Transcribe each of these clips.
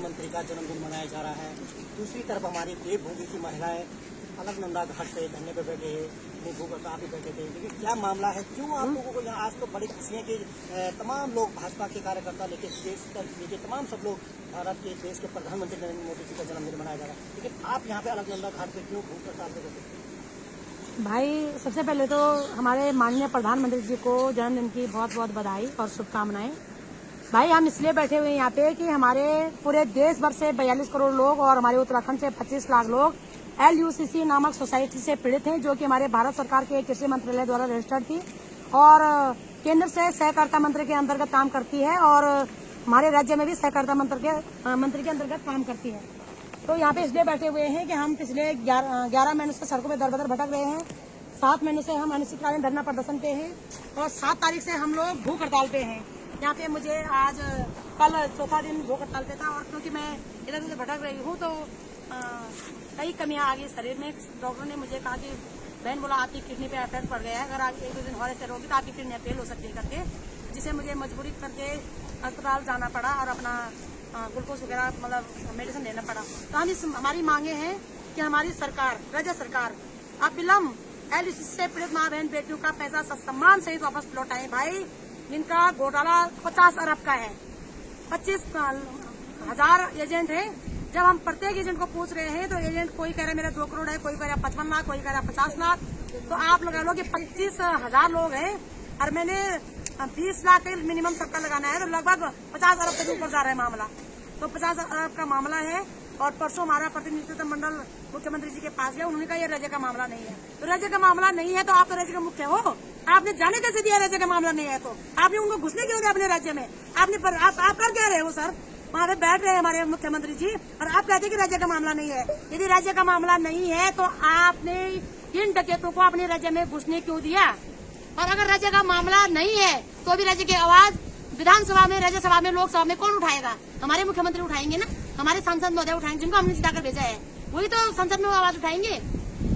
प्रधानमंत्री का जन्मदिन मनाया जा रहा है। दूसरी तरफ हमारी देवभूमि की महिलाएं अलकनंदा घाट पे धरने पे बैठे हैं, भूख हड़ताल पे बैठे थे। लेकिन क्या मामला है, क्यों आप लोगों को यहाँ आज तो बड़ी खुशी है कि तमाम लोग भाजपा के कार्यकर्ता लेके देश लेके तमाम सब लोग भारत के देश के प्रधानमंत्री नरेंद्र मोदी जी का जन्मदिन मनाया जा रहा है, लेकिन आप यहाँ पे अलकनंदा घाट पे क्यों भूख हड़ताल पे बैठे? भाई सबसे पहले तो हमारे माननीय प्रधानमंत्री जी को जन्मदिन की बहुत बहुत बधाई और शुभकामनाएं। भाई हम इसलिए बैठे हुए हैं यहाँ पे कि हमारे पूरे देश भर से 42 करोड़ लोग और हमारे उत्तराखंड से 25 लाख लोग LUCC नामक सोसाइटी से पीड़ित हैं, जो कि हमारे भारत सरकार के कृषि मंत्रालय द्वारा रजिस्टर्ड थी और केंद्र से सहकारिता मंत्री के अंतर्गत काम करती है और हमारे राज्य में भी सहकारिता मंत्री के अंतर्गत काम करती है। तो यहाँ पे इसलिए बैठे हुए हैं कि हम पिछले 11 महीनों से सड़कों में दर-बदर भटक रहे हैं। 7 महीनों से हम अनिश्चितकालीन धरना प्रदर्शन पे हैं और 7 तारीख से हम लोग भूख हड़ताल पे हैं। यहाँ पे मुझे आज कल चौथा दिन भूख हड़ताल पे था और क्योंकि मैं इधर उधर भटक रही हूँ तो कई कमियां आ गई शरीर में। डॉक्टर ने मुझे कहा कि बहन बोला आपकी किडनी पे इफेक्ट पड़ गया है, अगर आप 1-2 दिन और ऐसे रहोगी तो आपकी किडनी फेल हो सकती है करके, जिसे मुझे मजबूरी करके अस्पताल जाना पड़ा और अपना ग्लूकोज वगैरह मतलब मेडिसिन लेना पड़ा। तो हम हमारी मांगे हैं कि हमारी सरकार, राज्य सरकार अब विलम्ब LUCC से पीड़ित माँ बहन बेटियों का पैसा सम्मान सहित वापस लौटाएं। भाई जिनका घोटाला 50 अरब का है, 25,000 एजेंट है। जब हम प्रत्येक एजेंट को पूछ रहे हैं तो एजेंट कोई कह रहा है मेरा 2 करोड़ है, कोई कह रहा है 55 लाख, कोई कह रहा है 50 लाख। तो आप लगा लो कि 25,000 लोग हैं और मैंने 20 लाख के मिनिमम सबका लगाना है, तो लगभग 50 अरब तक ऊपर जा रहा है मामला। तो 50 अरब का मामला है और परसों हमारा प्रतिनिधित्व मंडल मुख्यमंत्री जी के पास गया, उन्होंने कहा ये राज्य का मामला नहीं है। तो राज्य का मामला नहीं है तो आप तो राज्य के मुख्य हो, आपने जाने कैसे दिया राज्य का मामला नहीं है? तो आपने उनको घुसने क्यों दिया अपने राज्य में? आपने आप कर क्या रहे हो सर? वहाँ पे बैठ रहे हैं हमारे मुख्यमंत्री जी और आप कहते हैं कि राज्य का मामला नहीं है। यदि राज्य का मामला नहीं है तो आपने इन डकैतों को अपने राज्य में घुसने क्यों दिया? और अगर राज्य का मामला नहीं है तो भी राज्य की आवाज विधानसभा में, राज्यसभा में, लोकसभा में कौन उठाएगा? हमारे मुख्यमंत्री उठाएंगे ना, हमारे सांसद महोदय उठाएंगे, जिनको हमने जिताकर भेजा है वही तो संसद में आवाज उठाएंगे।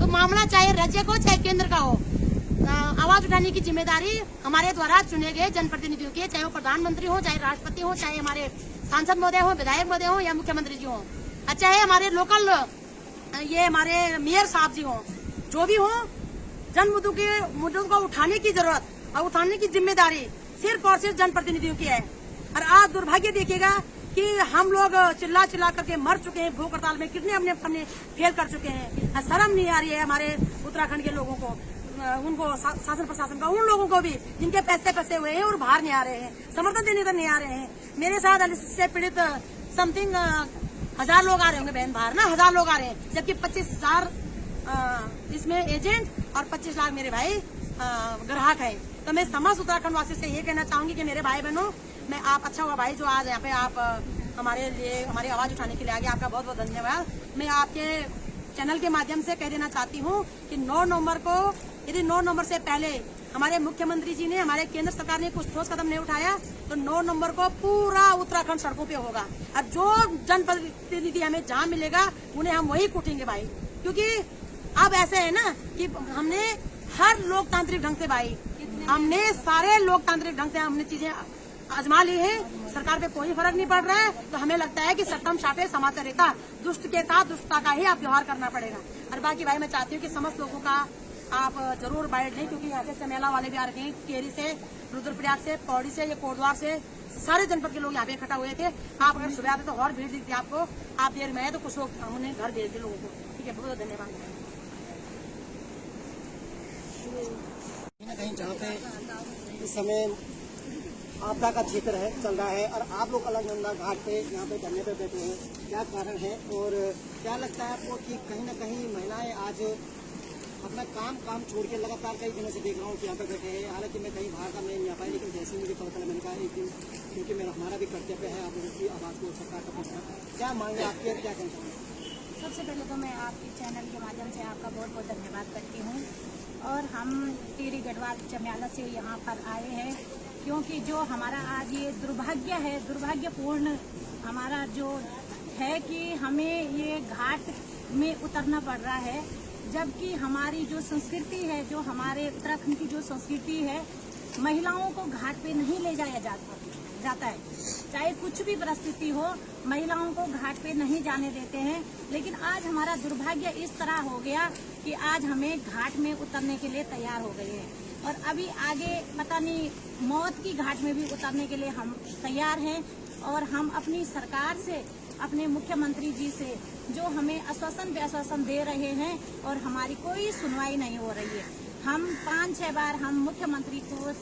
तो मामला चाहे राज्य को चाहे केंद्र का हो, आवाज उठाने की जिम्मेदारी हमारे द्वारा चुने गए जनप्रतिनिधियों की है, चाहे वो प्रधानमंत्री हो, चाहे राष्ट्रपति हो, चाहे हमारे सांसद महोदय हो, विधायक महोदय हो या मुख्यमंत्री जी हो, चाहे हमारे लोकल ये हमारे मेयर साहब जी हो, जो भी हो, जन मुद्दों को उठाने की जरूरत और उठाने की जिम्मेदारी सिर्फ और सिर्फ जनप्रतिनिधियों की है। और आज दुर्भाग्य देखिएगा कि हम लोग चिल्ला करके मर चुके हैं भूख हड़ताल में, कितने अपने फेल कर चुके हैं। शर्म नहीं आ रही है हमारे उत्तराखंड के लोगों को, उनको शासन प्रशासन का, उन लोगों को भी जिनके पैसे फंसे हुए हैं और बाहर नहीं आ रहे हैं, समर्थन देने तो नहीं आ रहे हैं। मेरे साथ LUCC से पीड़ित समथिंग 1000 लोग आ रहे होंगे बहन बाहर ना, 1000 लोग आ रहे हैं, जबकि 25,000 इसमें एजेंट और 25 लाख मेरे भाई ग्राहक है। तो मैं समस्त उत्तराखंड वासी से ये कहना चाहूंगी कि मेरे भाई बहनों, मैं आप अच्छा हुआ भाई जो आज यहाँ पे आप हमारे लिए हमारी आवाज उठाने के लिए आगे, आपका बहुत बहुत धन्यवाद। मैं आपके चैनल के माध्यम से कह देना चाहती हूँ कि 9 नवंबर को, यदि 9 नवंबर से पहले हमारे मुख्यमंत्री जी ने, हमारे केंद्र सरकार ने कुछ ठोस कदम नहीं उठाया तो 9 नवंबर को पूरा उत्तराखंड सड़कों पे होगा। और जो जनप्रतिनिधि हमें जहाँ मिलेगा उन्हें हम वही कूटेंगे भाई, क्योंकि अब ऐसे है ना कि हमने हर लोकतांत्रिक ढंग से भाई, हमने सारे लोकतांत्रिक ढंग से हमने चीजें आजमा ली है, सरकार पे कोई फर्क नहीं पड़ रहा है। तो हमें लगता है कि सत्यम शापे समाचरिता, दुष्ट के साथ दुष्टता का ही आप व्यवहार करना पड़ेगा। और बाकी भाई मैं चाहती हूँ कि समस्त लोगों का आप जरूर बाइट लें, क्योंकि यहाँ से चमेला वाले भी आ रहे हैं, केरी से, रुद्रप्रयाग से, पौड़ी से, ये कोटद्वार से, सारे जनपद के लोग यहाँ पे इकट्ठा हुए थे। आप अगर सुबह आते तो और भीड़ दिखती आपको, आप देर में आए तो कुछ लोग हमने घर भेज दिए लोगों को। ठीक है, बहुत धन्यवाद। कहीं जहाँ पे इस समय आपदा का क्षेत्र है, चल रहा है और आप लोग अलकनंदा घाट पे यहाँ पे धरने पे बैठे हैं, क्या कारण है और क्या लगता है आपको कि कहीं ना कहीं महिलाएं आज अपना काम छोड़ के लगातार कई दिनों से देख रहा हूँ कि यहाँ पे बैठे हैं। हालांकि मैं कहीं बाहर का नहीं आ पाई, लेकिन जैसे मुझे पता चला मैंने कहा एक दिन, क्योंकि मेरा हमारा भी कर्तव्य है आप लोगों की आवाज़ को सरकार का पहुँचना। क्या मांगे आपके, क्या कहना चाहेंगे? सबसे पहले तो मैं आपके चैनल के माध्यम से आपका बहुत बहुत धन्यवाद करती हूँ। और हम टिहरी गढ़वाल चम्याला से यहाँ पर आए हैं क्योंकि जो हमारा आज ये दुर्भाग्य है, दुर्भाग्यपूर्ण हमारा जो है कि हमें ये घाट में उतरना पड़ रहा है, जबकि हमारी जो संस्कृति है, जो हमारे उत्तराखंड की जो संस्कृति है, महिलाओं को घाट पे नहीं ले जाया जाता। जाता है। चाहे कुछ भी परिस्थिति हो, महिलाओं को घाट पे नहीं जाने देते हैं। लेकिन आज हमारा दुर्भाग्य इस तरह हो गया कि आज हमें घाट में उतरने के लिए तैयार हो गए हैं और अभी आगे पता नहीं मौत की घाट में भी उतरने के लिए हम तैयार हैं। और हम अपनी सरकार से, अपने मुख्यमंत्री जी से जो हमें आश्वासन पे आश्वासन दे रहे हैं और हमारी कोई सुनवाई नहीं हो रही है। हम 5-6 बार हम मुख्यमंत्री को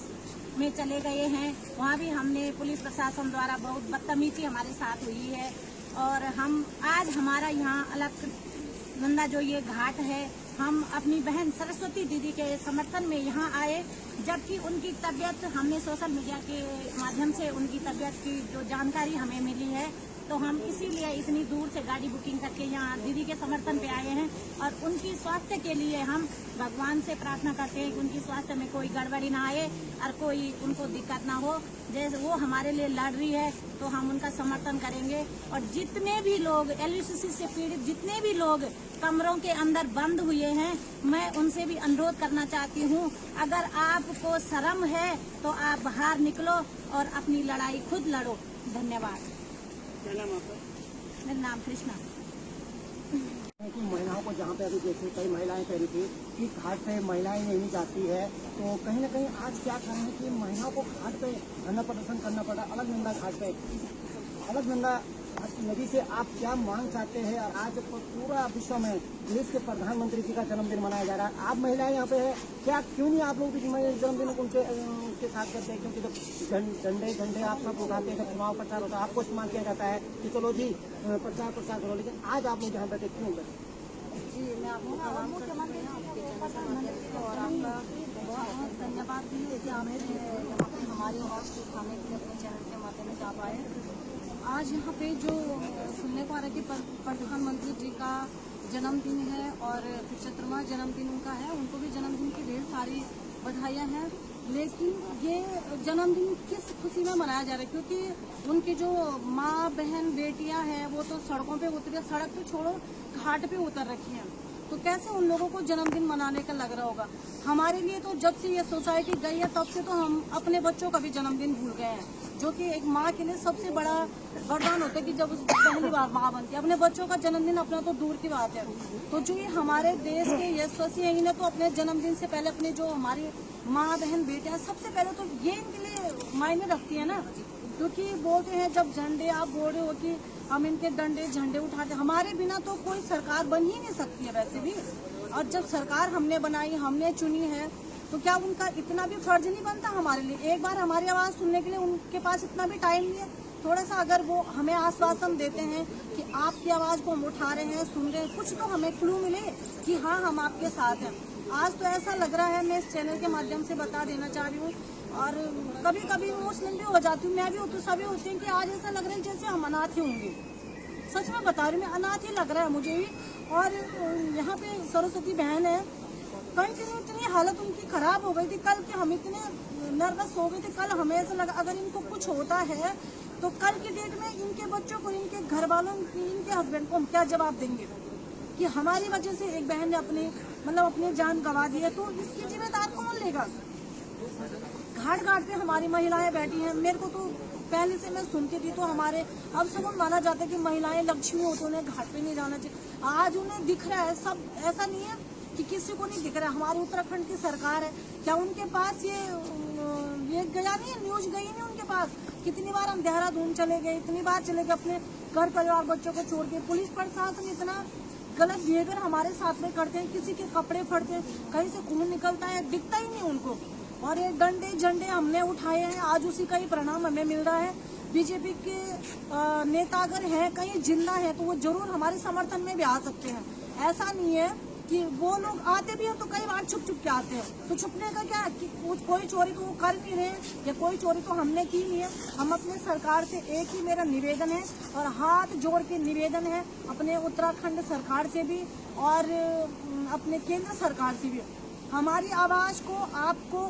में चले गए हैं, वहाँ भी हमने पुलिस प्रशासन द्वारा बहुत बदतमीजी हमारे साथ हुई है। और हम आज हमारा यहाँ अलकनंदा जो ये घाट है, हम अपनी बहन सरस्वती दीदी के समर्थन में यहाँ आए, जबकि उनकी तबीयत, हमने सोशल मीडिया के माध्यम से उनकी तबीयत की जो जानकारी हमें मिली है, तो हम इसीलिए इतनी दूर से गाड़ी बुकिंग करके यहाँ दीदी के समर्थन पे आए हैं। और उनकी स्वास्थ्य के लिए हम भगवान से प्रार्थना करते हैं कि उनकी स्वास्थ्य में कोई गड़बड़ी ना आए और कोई उनको दिक्कत ना हो। जैसे वो हमारे लिए लड़ रही है तो हम उनका समर्थन करेंगे। और जितने भी लोग LUCC से पीड़ित, जितने भी लोग कमरों के अंदर बंद हुए हैं, मैं उनसे भी अनुरोध करना चाहती हूँ, अगर आपको शर्म है तो आप बाहर निकलो और अपनी लड़ाई खुद लड़ो। धन्यवाद। क्या नाम आपका? मेरा नाम कृष्णा। कि महिलाओं को जहाँ पे अभी जैसे कई महिलाएं कह रही थी कि घाट पे महिलाएं नहीं जाती है, तो कहीं ना कहीं आज क्या कारण है कि महिलाओं को घाट पे धरना प्रदर्शन करना पड़ा, अलकनंदा घाट पे। अलकनंदा नदी से आप क्या मांग चाहते हैं? और आज पूरा विश्व में देश के प्रधानमंत्री जी का जन्मदिन मनाया जा रहा है, आप महिलाएं यहाँ पे है, क्या क्यों नहीं आप लोग भी जन्मदिन उनके साथ करते हैं? क्योंकि जब झंडे आप सब उठाते हैं, चुनाव प्रचार होता है, आपको इस्तेमाल किया जाता है कि चलो जी प्रचार करो, लेकिन आज आप लोग यहाँ बैठे क्यों बैठे? जी, मैं आपको सलाम करती हूँ आपके चैनल के माध्यम से और आपका बहुत धन्यवाद भी है कि हमें यहाँ पे हमारी आवाज़ को उठाने के लिए अपने चैनल के माध्यम से आप आए। आज यहाँ पे जो सुनने को आ रहा है कि प्रधानमंत्री जी का जन्मदिन है और 75वां जन्मदिन उनका है, उनको भी जन्मदिन की ढेर सारी बधाइयाँ हैं। लेकिन ये जन्मदिन किस खुशी में मनाया जा रहा है? क्योंकि उनकी जो माँ, बहन, बेटियां हैं वो तो सड़कों पे उतरे, सड़क पे छोड़ो घाट पे उतर रखी हैं, तो कैसे उन लोगों को जन्मदिन मनाने का लग रहा होगा? हमारे लिए तो जब से ये सोसाइटी गई है तब से तो हम अपने बच्चों का भी जन्मदिन भूल गए हैं, जो कि एक माँ के लिए सबसे बड़ा वरदान होता है कि जब उसकी पहली बार माँ बनती है। अपने बच्चों का जन्मदिन अपना तो दूर की बात है। तो जो ये हमारे देश के यशस्वी हैं, इन्हें तो अपने जन्मदिन से पहले अपने जो हमारी माँ, बहन, बेटे हैं, सबसे पहले तो ये इनके लिए मायने रखती है ना। क्योंकि बोलते हैं जब झंडे, आप बोल रहे हो कि हम इनके डंडे झंडे उठाते, हमारे बिना तो कोई सरकार बन ही नहीं सकती है वैसे भी। और जब सरकार हमने बनाई, हमने चुनी है, तो क्या उनका इतना भी फर्ज नहीं बनता हमारे लिए? एक बार हमारी आवाज़ सुनने के लिए उनके पास इतना भी टाइम नहीं है? थोड़ा सा अगर वो हमें आश्वासन देते हैं कि आपकी आवाज़ को हम उठा रहे हैं, सुन रहे हैं, कुछ तो हमें क्लू मिले कि हाँ हम आपके साथ हैं। आज तो ऐसा लग रहा है, मैं इस चैनल के माध्यम से बता देना चाह रही हूँ, और कभी कभी इमोशनल भी हो जाती हूँ, मैं भी होती, सभी होती हैं कि आज ऐसा लग रहा है जैसे हम अनाथ ही होंगे। सच में बता रही हूँ, मैं अनाथ ही लग रहा है मुझे भी। और यहाँ पे सरस्वती बहन है, कंटिन्यू इतनी हालत उनकी खराब हो गई थी कल कि हम इतने नर्वस हो गए थे। कल हमें ऐसा लगा अगर इनको कुछ होता है तो कल की डेट में इनके बच्चों को, इनके घर वालों, इनके हस्बैंड को हम क्या जवाब देंगे कि हमारी वजह से एक बहन ने अपनी जान गंवा दी है, तो इसकी जिम्मेदार कौन लेगा? घाट घाट पे हमारी महिलाएं बैठी हैं। मेरे को तो पहले से मैं सुनती थी तो हमारे अब सब माना जाता है कि महिलाएं लक्ष्मी हो तो उन्हें घाट पे नहीं जाना चाहिए। आज उन्हें दिख रहा है सब, ऐसा नहीं है कि किसी को नहीं दिख रहा है। हमारी उत्तराखंड की सरकार है, क्या उनके पास ये गया नहीं है, न्यूज गई नहीं उनके पास? कितनी बार हम देहरादून चले गए, इतनी बार चले गए अपने घर परिवार बच्चों को छोड़ के। पुलिस प्रशासन इतना गलत बिहेवियर हमारे साथ में करते हैं, किसी के कपड़े फटते हैं, कहीं से खून निकलता है, दिखता ही नहीं उनको। और ये डंडे झंडे हमने उठाए हैं, आज उसी का ही परिणाम हमें मिल रहा है। बीजेपी के नेता अगर हैं, कहीं जिंदा है, तो वो जरूर हमारे समर्थन में भी आ सकते हैं। ऐसा नहीं है कि वो लोग आते भी हैं तो कई बार छुप छुप के आते हैं, तो छुपने का क्या कि कोई चोरी तो वो कर नहीं रहे या कोई चोरी तो हमने की नहीं है। हम अपने सरकार से एक ही मेरा निवेदन है और हाथ जोड़ के निवेदन है अपने उत्तराखंड सरकार से भी और अपने केंद्र सरकार से भी, हमारी आवाज़ को आपको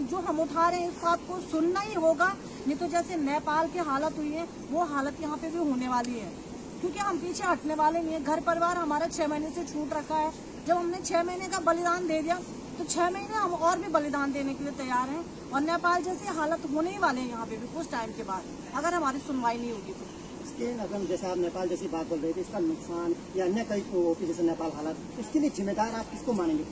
जो हम उठा रहे हैं इसको आपको सुनना ही होगा। नहीं तो जैसे नेपाल की हालत हुई है वो हालत यहाँ पे भी होने वाली है, क्योंकि हम पीछे हटने वाले नहीं है। घर परिवार हमारा 6 महीने से छूट रखा है। जब हमने 6 महीने का बलिदान दे दिया तो 6 महीने हम और भी बलिदान देने के लिए तैयार हैं। और नेपाल जैसी हालत होने ही वाले हैं यहाँ पे भी कुछ टाइम के बाद, अगर हमारी सुनवाई नहीं होगी तो। इसके अगर जैसे आप नेपाल जैसी बात बोल रहे थे, इसका नुकसान या अन्य कई ओपी जैसे नेपाल हालत, इसके लिए जिम्मेदार आप किसको मानेंगे?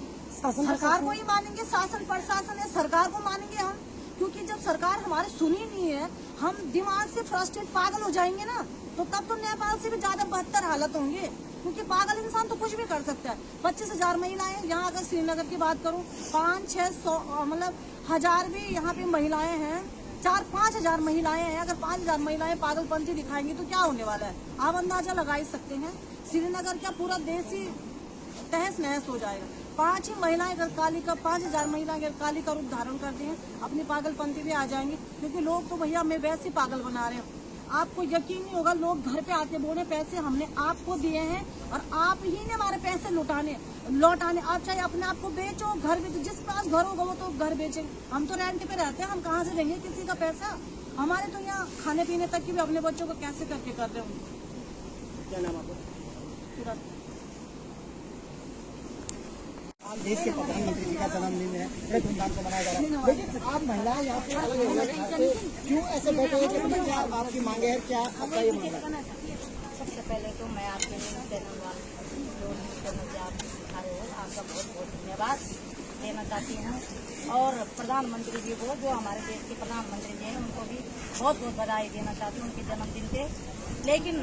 सरकार को ही मानेंगे, शासन प्रशासन है, सरकार को मानेंगे हम। क्योंकि जब सरकार हमारी सुनी नहीं है, हम दिमाग से फ्रस्ट्रेट पागल हो जाएंगे ना, तो तब तो नेपाल से भी ज्यादा बदतर हालत होंगे। क्योंकि पागल इंसान तो कुछ भी कर सकता है। 25,000 महिलाएं, यहाँ अगर श्रीनगर की बात करूँ 500-600 मतलब 1000 भी यहाँ पे महिलाएं हैं, 4-5 हजार महिलाएं हैं। अगर 5,000 महिलाएं पागलपंथी दिखाएंगी तो क्या होने वाला है, आप अंदाजा लगा ही सकते हैं। श्रीनगर क्या पूरा देश ही तहस नहस हो जाएगा। 5 ही महिलाएं अगर काली का 5,000 महिलाएं अगर काली का रूप धारण करती हैं, अपनी पागलपंथी भी आ जाएंगी। क्योंकि लोग तो भैया हमें वैसे पागल बना रहे हैं। आपको यकीन नहीं होगा, लोग घर पे आके बोले पैसे हमने आपको दिए हैं और आप ही ने हमारे पैसे लौटाने। आप चाहे अपने आप को बेचो, घर बेचो, जिस पास घर होगा वो तो घर बेचे। हम तो रेंट पे रहते हैं, हम कहाँ से देंगे किसी का पैसा? हमारे तो यहाँ खाने पीने तक की भी अपने बच्चों को कैसे करके कर रहे होंगे। क्या नाम आपका? देश के प्रधानमंत्री जी का जन्मदिन है, बड़े धूमधाम से मनाया जा रहा है, लेकिन आप महिलाएं यहाँ पे अलग अलग क्यों ऐसे बैठे हैं? क्या आपकी मांगे है, क्या आपका ये मांगा है? सबसे पहले तो मैं आपके न्यूज़ चैनल वाले जो न्यूज़ चैनल से आप दिखाए हो, आपका बहुत बहुत धन्यवाद देना चाहती हूँ। और प्रधानमंत्री जी को, जो हमारे देश के प्रधानमंत्री जी हैं, उनको भी बहुत बहुत बधाई देना चाहती हूँ उनके जन्मदिन पे। लेकिन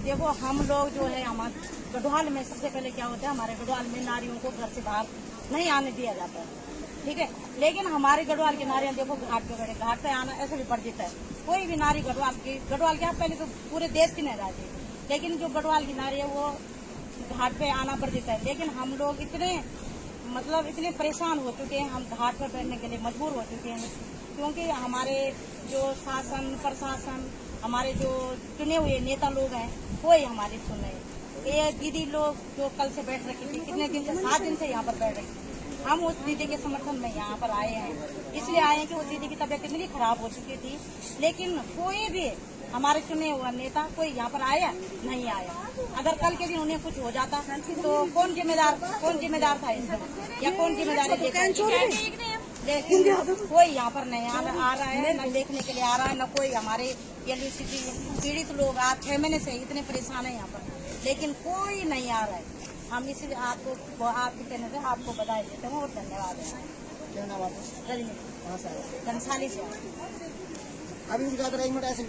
देखो, हम लोग जो है हमारे गढ़वाल में सबसे पहले क्या होता है, हमारे गढ़वाल में नारियों को घर से बाहर नहीं आने दिया जाता है, ठीक है। लेकिन हमारे गढ़वाल की नारियां देखो घाट पे बैठे, घाट पे आना ऐसे भी वर्जित है। कोई भी नारी गढ़वाल के आप पहले तो पूरे देश की नहीं रहती, लेकिन जो गढ़वाल की नारी है वो घाट पे आना वर्जित है। लेकिन हम लोग इतने परेशान हो चुके हैं, हम घाट पर बैठने के लिए मजबूर हो चुके हैं। क्योंकि हमारे जो शासन प्रशासन, हमारे जो चुने हुए नेता लोग हैं, कोई हमारी सुन रहे। ये दीदी लोग जो कल से बैठ रखी थी, कितने दिन से 7 दिन से यहाँ पर बैठ रही थी, हम उस दीदी के समर्थन में यहाँ पर आए हैं। इसलिए आए हैं कि उस दीदी की तबीयत इतनी खराब हो चुकी थी, लेकिन कोई भी हमारे चुने हुआ नेता कोई यहाँ पर आया नहीं आया। अगर कल के दिन उन्हें कुछ हो जाता तो कौन जिम्मेदार था इसमें, या कौन जिम्मेदारी लेकिन कोई यहाँ पर नहीं आ रहा है, न देखने के लिए आ रहा है, न कोई हमारे एलयूसीटी पीड़ित लोग आज 6 महीने से इतने परेशान है यहाँ पर, लेकिन कोई नहीं आ रहा है। हम इसलिए आपके कहने से आपको बधाई देते हैं और धन्यवाद है। क्या नाम आपका? रजनी, कहाँ से आए? घनसाली से। अभी मुझे ज्यादा 1 मिनट ऐसे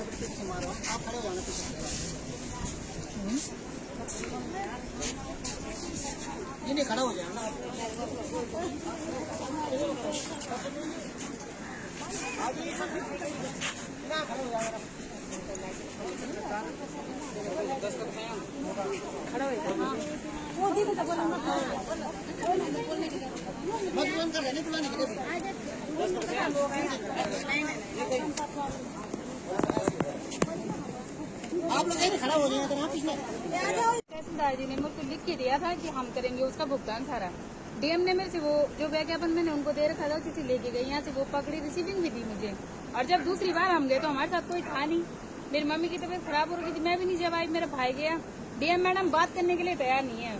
मार रहा हूँ, आप खड़े हो जाना नहीं खड़ा हो जाए ना। आप लोग खड़ा हो जाए तो तहसीलदार जी ने मुझको लिख के दिया था कि हम करेंगे उसका भुगतान सारा। डीएम ने मेरे से वो जो विज्ञापन मैंने उनको दे रखा था किसी लेके गई, यहाँ से वो पकड़ी, रिसीविंग भी दी मुझे। और जब दूसरी बार हम गए तो हमारे साथ कोई था नहीं। मेरी मम्मी की तबीयत खराब हो रही थी, मैं भी नहीं जब आई, मेरा भाई गया। डीएम मैडम बात करने के लिए तैयार नहीं है,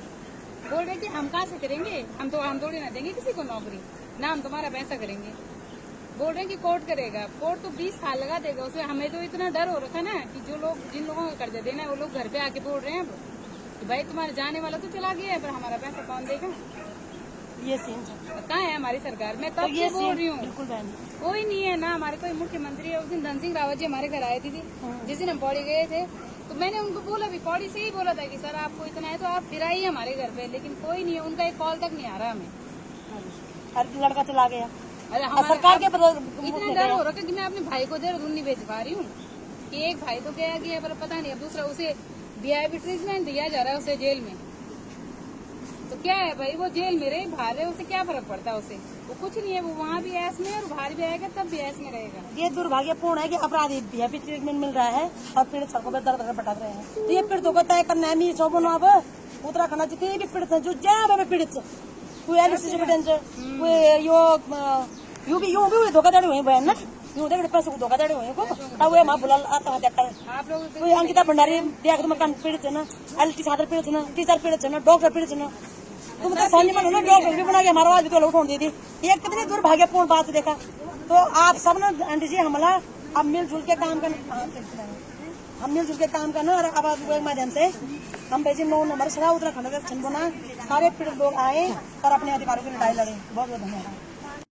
बोल रहे कि हम कहाँ से करेंगे, हम थोड़ी ना देंगे किसी को नौकरी, ना हम तुम्हारा पैसा करेंगे। बोल रहे हैं कि कोर्ट करेगा, कोर्ट तो 20 साल लगा देगा उसमें। हमें तो इतना डर हो रखा ना कि जो लोग जिन लोगों का कर्जा देना है वो लोग घर पे आके बोल रहे हैं कि भाई तुम्हारा जाने वाला तो चला गया है, पर हमारा पैसा कौन देगा। ये सीन कहाँ है हमारी सरकार? मैं तब से बोल रही हूँ, कोई नहीं है ना। हमारे कोई मुख्यमंत्री है, उस दिन धन सिंह रावत जी हमारे घर आए थे, जिस दिन हम पौड़ी गए थे, तो मैंने उनको बोला भी, पौड़ी से ही बोला था कि सर आपको इतना है तो आप फिर आइए हमारे घर पे, लेकिन कोई नहीं है, उनका एक कॉल तक नहीं आ रहा हमें। हर लड़का चला गया। अरे सरकार के इतना डर हो रहा है कि मैं अपने भाई को देहरादून नहीं भेज पा रही हूँ कि एक भाई तो गया गया पर पता नहीं, अब दूसरा उसे वीआईपी ट्रीटमेंट दिया जा रहा है उसे जेल में। तो क्या है भाई, वो जेल में रहे बाहर रहे, उसे क्या फर्क पड़ता है? उसे वो कुछ नहीं है, वो वहाँ भी ऐस में और बाहर भी आएगा तब भी ऐस में रहेगा। ये दुर्भाग्यपूर्ण है कि अपराधी वीआईपी ट्रीटमेंट मिल रहा है और पीड़ित सड़कों पर दर भटक रहे हैं। तो ये पीड़ितों को तय करना है। शोभन अब उत्तराखंड जितने भी पीड़ित है, जो ज्यादा पीड़ित कोई यू भी धोखाधड़ी हुई बहन ना, यूँ देख पैसे को धोखाधड़ी हुई को तब वो माँ बुला आत्महत्या कर। आप लोग कोई अंकिता भंडारी देख तो मकान पीड़ित है ना, एलटी छात्र पीड़ित है ना, टीचर पीड़ित है ना, डॉक्टर पीड़ित है ना, तुम तो सोनी मन लो डॉक्टर भी बना के हमारा आवाज भी तो उठाने दी थी। ये कितनी दुर्भाग्यपूर्ण बात देखा। तो आप सब ने आंटी जी हमला अब मिलजुल के काम करना, हम मिलजुल के काम करना और आवाज के माध्यम से हम भेजे 9 नंबर सदा उत्तराखंड के छंबोना सारे पीड़ित लोग आए और अपने अधिकारों की लड़ाई लड़े। बहुत बहुत धन्यवाद।